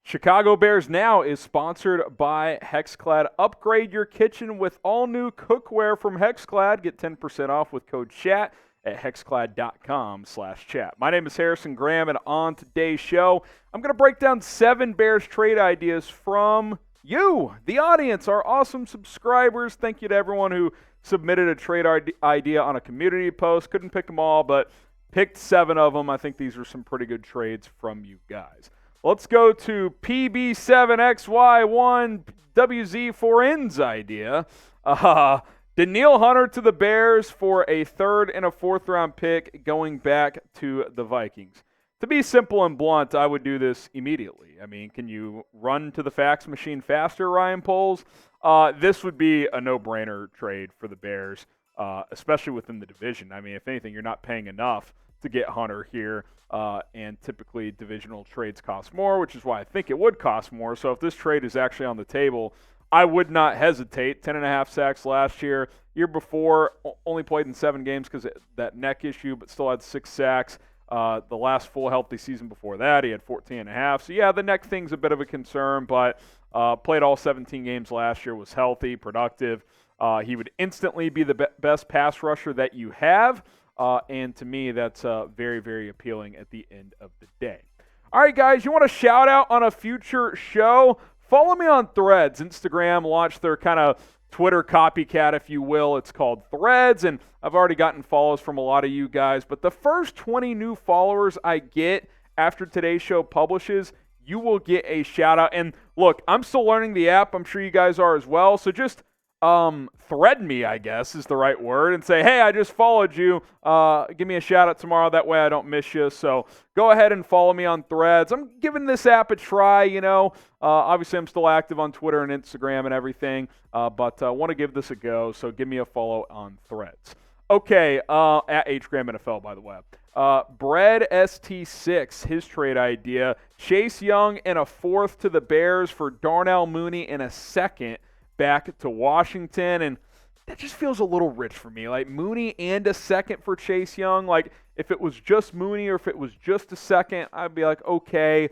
Chicago Bears Now is sponsored by Hexclad. Upgrade your kitchen with all new cookware from Hexclad. Get 10% off with code CHAT at hexclad.com/chat. My name is Harrison Graham, and on today's show, I'm going to break down 7 Bears trade ideas from you, the audience, our awesome subscribers. Thank you to everyone who submitted a trade idea on a community post. Couldn't pick them all, but picked 7 of them. I think these are some pretty good trades from you guys. Let's go to PB7XY1WZ4N's idea. Danielle Hunter to the Bears for a 3rd and a 4th round pick going back to the Vikings. To be simple and blunt, I would do this immediately. I mean, can you run to the fax machine faster, Ryan Poles? This would be a no-brainer trade for the Bears, especially within the division. I mean, if anything, you're not paying enough to get Hunter here, and typically divisional trades cost more, which is why I think it would cost more. So if this trade is actually on the table, I would not hesitate. 10.5 sacks last year. Year before, only played in 7 games because of that neck issue, but still had 6 sacks. The last full healthy season before that, he had 14.5. So yeah, the neck thing's a bit of a concern, but played all 17 games last year, was healthy, productive. He would instantly be the best pass rusher that you have. And to me, that's very, very appealing at the end of the day. All right, guys, you want a shout-out on a future show? Follow me on Threads. Instagram launched their kind of Twitter copycat, if you will. It's called Threads, and I've already gotten follows from a lot of you guys. But the first 20 new followers I get after today's show publishes, you will get a shout-out. And look, I'm still learning the app. I'm sure you guys are as well. So just thread me, I guess is the right word, and say, hey, I just followed you. Give me a shout out tomorrow. That way I don't miss you. So go ahead and follow me on Threads. I'm giving this app a try, Obviously, I'm still active on Twitter and Instagram and everything, but I want to give this a go. So give me a follow on Threads. Okay, at HGramNFL, by the way. Bread ST6, his trade idea. Chase Young and a 4th to the Bears for Darnell Mooney and a 2nd back to Washington, and that just feels a little rich for me. Like Mooney and a 2nd for Chase Young. Like if it was just Mooney or if it was just a 2nd, I'd be like, okay,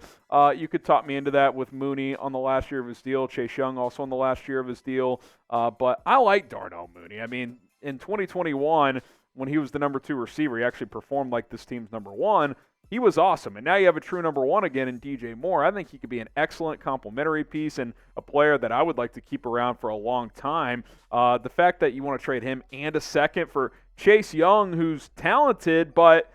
you could talk me into that with Mooney on the last year of his deal, Chase Young also on the last year of his deal. But I like Darnell Mooney. I mean, in 2021, when he was the number 2 receiver, he actually performed like this team's number 1. He was awesome, and now you have a true number 1 again in DJ Moore. I think he could be an excellent complementary piece and a player that I would like to keep around for a long time. The fact that you want to trade him and a 2nd for Chase Young, who's talented, but,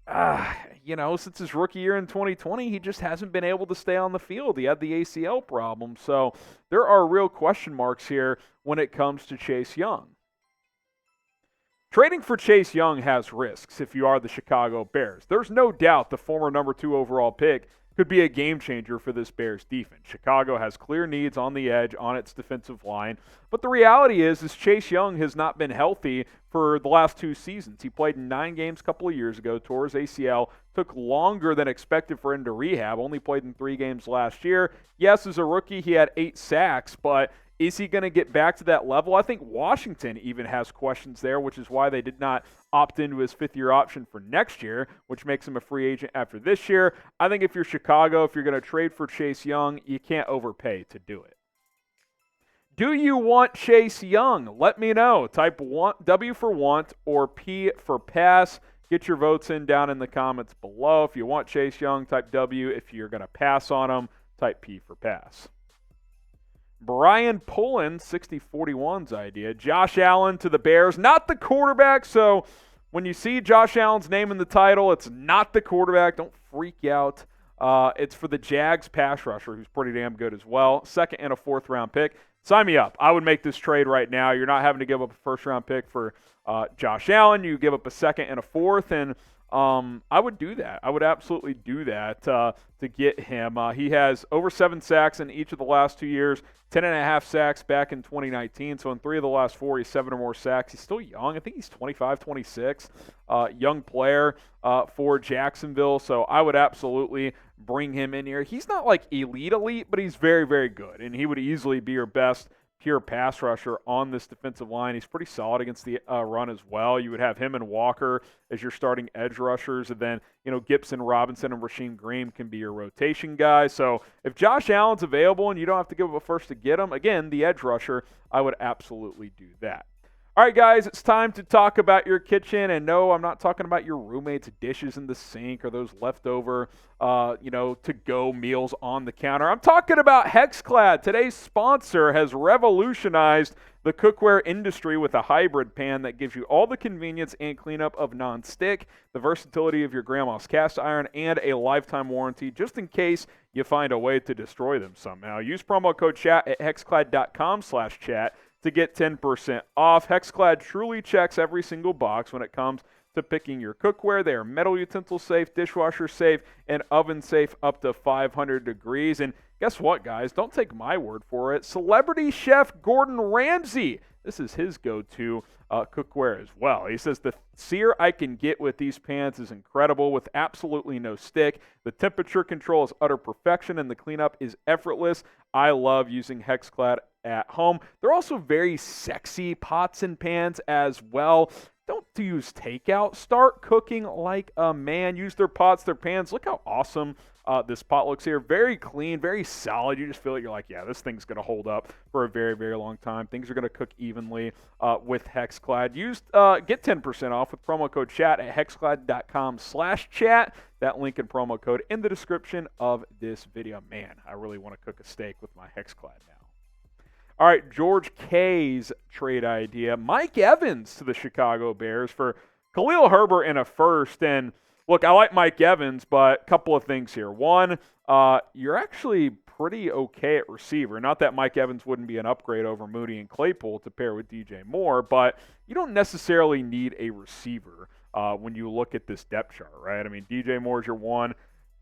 since his rookie year in 2020, he just hasn't been able to stay on the field. He had the ACL problem, so there are real question marks here when it comes to Chase Young. Trading for Chase Young has risks if you are the Chicago Bears. There's no doubt the former number 2 overall pick could be a game changer for this Bears defense. Chicago has clear needs on the edge on its defensive line, but the reality is Chase Young has not been healthy for the last 2 seasons. He played in 9 games a couple of years ago, tore his ACL, took longer than expected for him to rehab, only played in 3 games last year. Yes, as a rookie, he had 8 sacks, but is he going to get back to that level? I think Washington even has questions there, which is why they did not opt into his 5th-year option for next year, which makes him a free agent after this year. I think if you're Chicago, if you're going to trade for Chase Young, you can't overpay to do it. Do you want Chase Young? Let me know. Type W for want or P for pass. Get your votes in down in the comments below. If you want Chase Young, type W. If you're going to pass on him, type P for pass. Brian Pullen, 6041's idea. Josh Allen to the Bears. Not the quarterback, so when you see Josh Allen's name in the title, it's not the quarterback. Don't freak out. It's for the Jags pass rusher, who's pretty damn good as well. 2nd and a 4th round pick. Sign me up. I would make this trade right now. You're not having to give up a 1st round pick for Josh Allen. You give up a 2nd and a 4th, and I would do that. I would absolutely do that to get him. He has over 7 sacks in each of the last 2 years, 10.5 sacks back in 2019. So in 3 of the last 4, he's 7 or more sacks. He's still young. I think he's 25, 26. Young player for Jacksonville. So I would absolutely bring him in here. He's not like elite, but he's very, very good. And he would easily be your best pure pass rusher on this defensive line. He's pretty solid against the run as well. You would have him and Walker as your starting edge rushers, and then, Gibson, Robinson, and Rasheem Green can be your rotation guys. So if Josh Allen's available and you don't have to give up a first to get him, again, the edge rusher, I would absolutely do that. All right, guys, it's time to talk about your kitchen. And no, I'm not talking about your roommate's dishes in the sink or those leftover, to-go meals on the counter. I'm talking about Hexclad. Today's sponsor has revolutionized the cookware industry with a hybrid pan that gives you all the convenience and cleanup of non-stick, the versatility of your grandma's cast iron, and a lifetime warranty just in case you find a way to destroy them somehow. Use promo code CHAT at hexclad.com/chat to get 10% off. Hexclad truly checks every single box when it comes to picking your cookware. They are metal utensil safe, dishwasher safe, and oven safe up to 500 degrees. And guess what, guys? Don't take my word for it. Celebrity chef Gordon Ramsay, this is his go-to cookware as well. He says, the sear I can get with these pans is incredible with absolutely no stick. The temperature control is utter perfection, and the cleanup is effortless. I love using Hexclad at home. They're also very sexy pots and pans as well. Don't use takeout. Start cooking like a man. Use their pots, their pans. Look how awesome this pot looks here. Very clean, very solid. You just feel like you're like, yeah, this thing's going to hold up for a very, very long time. Things are going to cook evenly with Hexclad. Get 10% off with promo code CHAT at hexclad.com/chat. That link and promo code in the description of this video. Man, I really want to cook a steak with my Hexclad now. All right, George K's trade idea. Mike Evans to the Chicago Bears for Khalil Herbert in a first. And look, I like Mike Evans, but a couple of things here. One, you're actually pretty okay at receiver. Not that Mike Evans wouldn't be an upgrade over Mooney and Claypool to pair with DJ Moore, but you don't necessarily need a receiver when you look at this depth chart, right? I mean, DJ Moore's your one.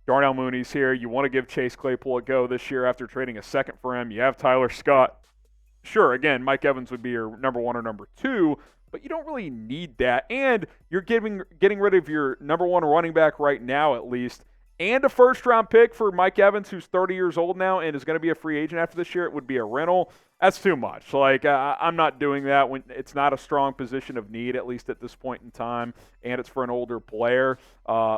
Darnell Mooney's here. You want to give Chase Claypool a go this year after trading a second for him. You have Tyler Scott. Sure, again, Mike Evans would be your number one or number two, but you don't really need that. And you're getting rid of your number one running back right now, at least, and a first-round pick for Mike Evans, who's 30 years old now and is going to be a free agent after this year. It would be a rental. That's too much. I'm not doing that when it's not a strong position of need, at least at this point in time, and it's for an older player.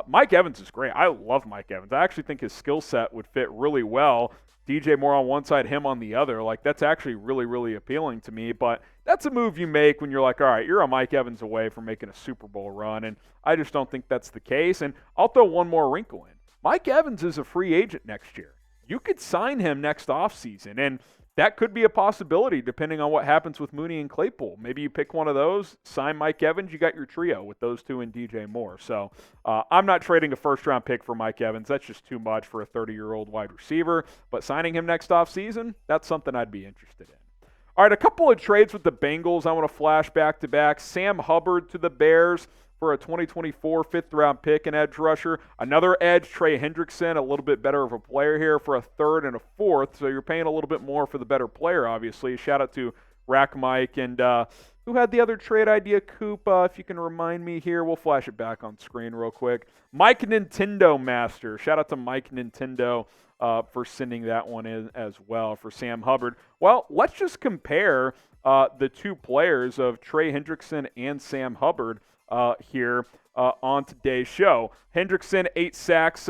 Mike Evans is great. I love Mike Evans. I actually think his skill set would fit really well. DJ Moore on one side, him on the other. That's actually really, really appealing to me. But that's a move you make when you're like, all right, you're a Mike Evans away from making a Super Bowl run. And I just don't think that's the case. And I'll throw one more wrinkle in. Mike Evans is a free agent next year. You could sign him next offseason. And that could be a possibility depending on what happens with Mooney and Claypool. Maybe you pick one of those, sign Mike Evans, you got your trio with those two and DJ Moore. So I'm not trading a first-round pick for Mike Evans. That's just too much for a 30-year-old wide receiver. But signing him next offseason, that's something I'd be interested in. All right, a couple of trades with the Bengals I want to flash back-to-back. Sam Hubbard to the Bears for a 2024 fifth-round pick and edge rusher. Another edge, Trey Hendrickson, a little bit better of a player here for a third and a fourth. So you're paying a little bit more for the better player, obviously. Shout out to Rack Mike. And who had the other trade idea, Coop? If you can remind me here, we'll flash it back on screen real quick. Mike Nintendo Master. Shout out to Mike Nintendo for sending that one in as well for Sam Hubbard. Well, let's just compare the two players of Trey Hendrickson and Sam Hubbard here on today's show. Hendrickson, 8 sacks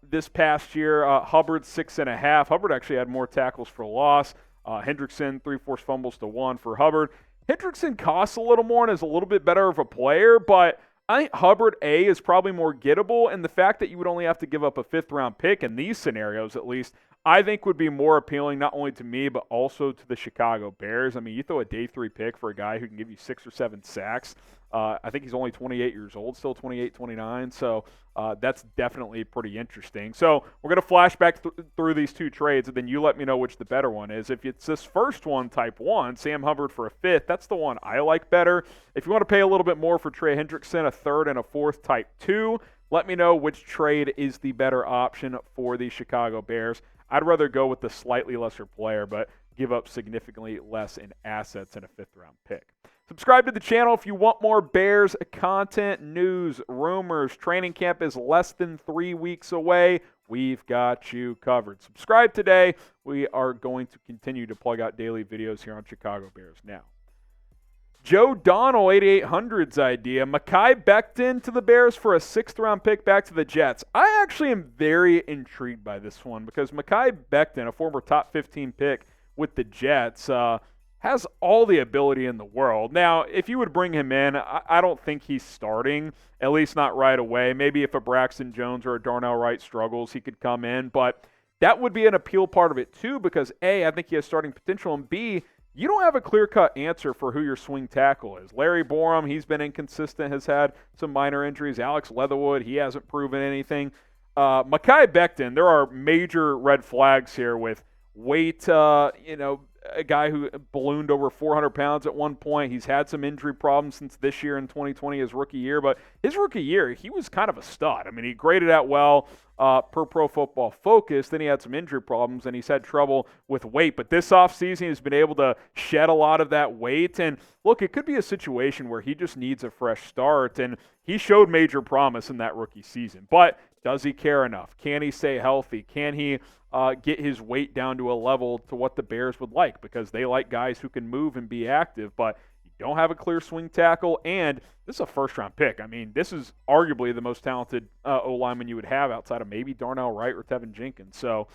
this past year. Hubbard, 6.5. Hubbard actually had more tackles for loss. Hendrickson, 3 forced fumbles to 1 for Hubbard. Hendrickson costs a little more and is a little bit better of a player, but I think Hubbard, A, is probably more gettable, and the fact that you would only have to give up a fifth-round pick in these scenarios, at least, I think would be more appealing not only to me but also to the Chicago Bears. I mean, you throw a day 3 pick for a guy who can give you 6 or 7 sacks. I think he's only 28 years old, still 28, 29, so that's definitely pretty interesting. So we're going to flash back through these two trades, and then you let me know which the better one is. If it's this first one, type 1, Sam Hubbard for a fifth, that's the one I like better. If you want to pay a little bit more for Trey Hendrickson, a third and a fourth, type 2, let me know which trade is the better option for the Chicago Bears. I'd rather go with the slightly lesser player, but give up significantly less in assets in a fifth-round pick. Subscribe to the channel if you want more Bears content, news, rumors. Training camp is less than 3 weeks away. We've got you covered. Subscribe today. We are going to continue to plug out daily videos here on Chicago Bears Now. Joe Donnell, 8800's idea. Mekhi Becton to the Bears for a 6th-round pick back to the Jets. I actually am very intrigued by this one because Mekhi Becton, a former top 15 pick with the Jets, has all the ability in the world. Now, if you would bring him in, I don't think he's starting, at least not right away. Maybe if a Braxton Jones or a Darnell Wright struggles, he could come in. But that would be an appeal part of it too because, A, I think he has starting potential, and B, you don't have a clear-cut answer for who your swing tackle is. Larry Borom, he's been inconsistent, has had some minor injuries. Alex Leatherwood, he hasn't proven anything. Mekhi Becton, there are major red flags here with weight, a guy who ballooned over 400 pounds at one point. He's had some injury problems since this year in 2020, his rookie year. But his rookie year, he was kind of a stud. I mean, he graded out well per Pro Football Focus. Then he had some injury problems, and he's had trouble with weight. But this offseason, he's been able to shed a lot of that weight. And, look, it could be a situation where he just needs a fresh start. And he showed major promise in that rookie season. But does he care enough? Can he stay healthy? Can he get his weight down to a level to what the Bears would like? Because they like guys who can move and be active, but you don't have a clear swing tackle, and this is a first-round pick. I mean, this is arguably the most talented O-lineman you would have outside of maybe Darnell Wright or Tevin Jenkins. So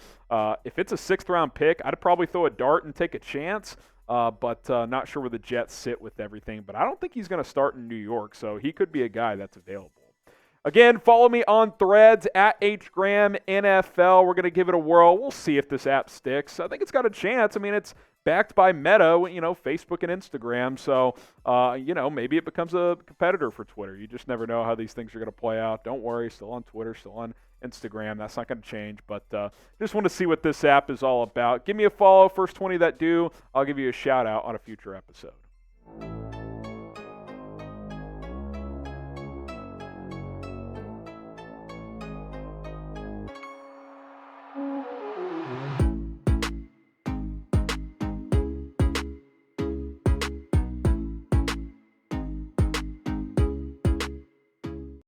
if it's a 6th-round pick, I'd probably throw a dart and take a chance, but not sure where the Jets sit with everything. But I don't think he's going to start in New York, so he could be a guy that's available. Again, follow me on Threads at HGramNFL. We're going to give it a whirl. We'll see if this app sticks. I think it's got a chance. I mean, it's backed by Meta, Facebook and Instagram. So, maybe it becomes a competitor for Twitter. You just never know how these things are going to play out. Don't worry, still on Twitter, still on Instagram. That's not going to change. But just want to see what this app is all about. Give me a follow. First 20 that do, I'll give you a shout out on a future episode.